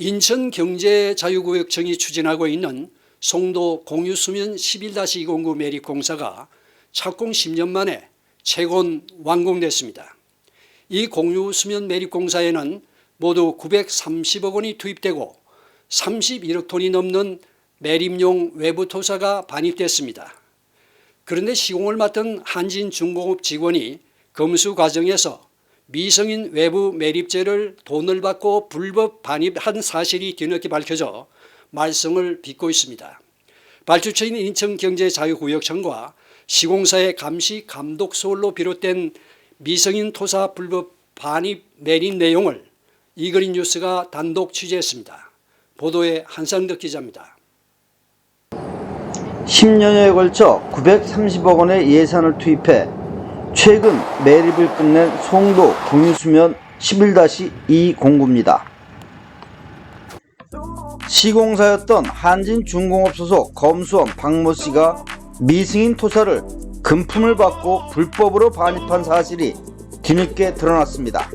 인천경제자유구역청이 추진하고 있는 송도 공유수면 11-209 매립공사가 착공 10년 만에 채권 완공됐습니다. 이 공유수면 매립공사에는 모두 930억 원이 투입되고 31억 톤이 넘는 매립용 외부 토사가 반입됐습니다. 그런데 시공을 맡은 한진중공업 직원이 검수 과정에서 미성인 외부 매립재를 돈을 받고 불법 반입한 사실이 뒤늦게 밝혀져 말썽을 빚고 있습니다. 발주처인 인천경제자유구역청과 시공사의 감시 감독 소홀로 비롯된 미성인 토사 불법 반입 매립 내용을 이그린 뉴스가 단독 취재했습니다. 보도에 한상덕 기자입니다. 10년여에 걸쳐 930억 원의 예산을 투입해 최근 매립을 끝낸 송도 공유수면 11-209입니다. 시공사였던 한진중공업 소속 검수원 박모 씨가 미승인 토사를 금품을 받고 불법으로 반입한 사실이 뒤늦게 드러났습니다.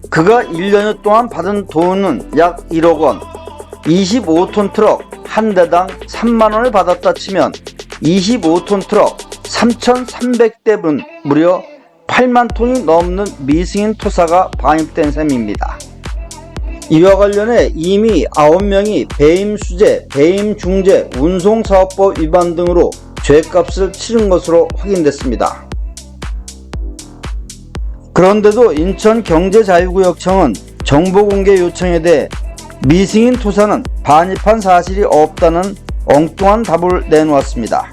그가 1년여 동안 받은 돈은 약 1억 원, 25톤 트럭 한 대당 3만 원을 받았다 치면 25톤 트럭 3,300대분 무려 8만 톤이 넘는 미승인 토사가 반입된 셈입니다. 이와 관련해 이미 9명이 배임수재, 배임중재, 운송사업법 위반 등으로 죄값을 치른 것으로 확인됐습니다. 그런데도 인천경제자유구역청은 정보공개 요청에 대해 미승인 토사는 반입한 사실이 없다는 엉뚱한 답을 내놓았습니다.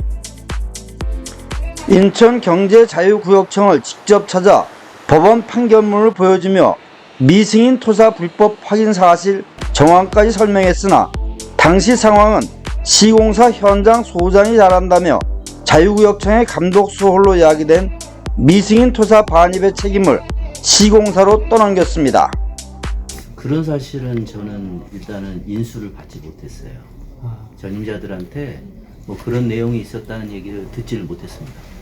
인천경제자유구역청을 직접 찾아 법원 판결문을 보여주며 미승인 토사 불법 확인 사실 정황까지 설명했으나 당시 상황은 시공사 현장 소장이 잘한다며 자유구역청의 감독 소홀로 야기된 미승인 토사 반입의 책임을 시공사로 떠넘겼습니다. 그런 사실은 저는 일단은 인수를 받지 못했어요. 전임자들한테 뭐 그런 내용이 있었다는 얘기를 듣지를 못했습니다.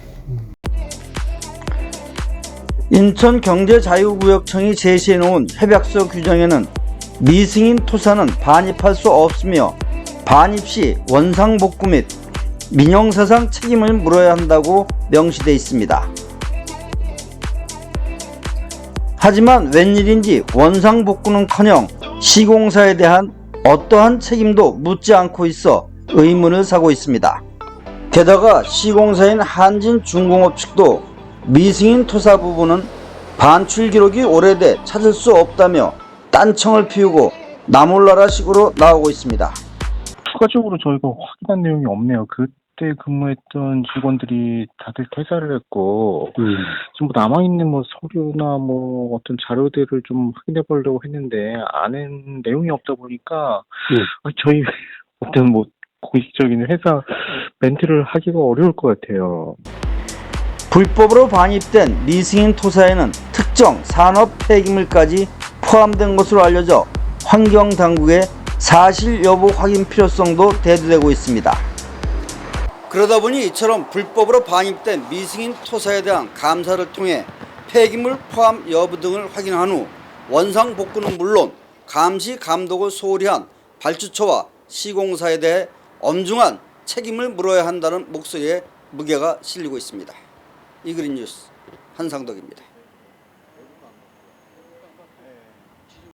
인천경제자유구역청이 제시해놓은 협약서 규정에는 미승인 토사는 반입할 수 없으며 반입 시 원상복구 및 민형사상 책임을 물어야 한다고 명시되어 있습니다. 하지만 웬일인지 원상복구는커녕 시공사에 대한 어떠한 책임도 묻지 않고 있어 의문을 사고 있습니다. 게다가 시공사인 한진중공업 측도 미승인 토사 부분은 반출 기록이 오래돼 찾을 수 없다며 딴청을 피우고 나몰라라식으로 나오고 있습니다. 추가적으로 저희가 확인한 내용이 없네요. 그때 근무했던 직원들이 다들 퇴사를 했고 지금 남아있는 뭐 서류나 뭐 어떤 자료들을 좀 확인해 보려고 했는데 아는 내용이 없다 보니까 저희 어떤 뭐 공식적인 회사 멘트를 하기가 어려울 것 같아요. 불법으로 반입된 미승인 토사에는 특정 산업 폐기물까지 포함된 것으로 알려져 환경당국의 사실 여부 확인 필요성도 대두되고 있습니다. 그러다 보니 이처럼 불법으로 반입된 미승인 토사에 대한 감사를 통해 폐기물 포함 여부 등을 확인한 후 원상 복구는 물론 감시 감독을 소홀히 한 발주처와 시공사에 대해 엄중한 책임을 물어야 한다는 목소리에 무게가 실리고 있습니다. 이그린 뉴스 한상덕입니다.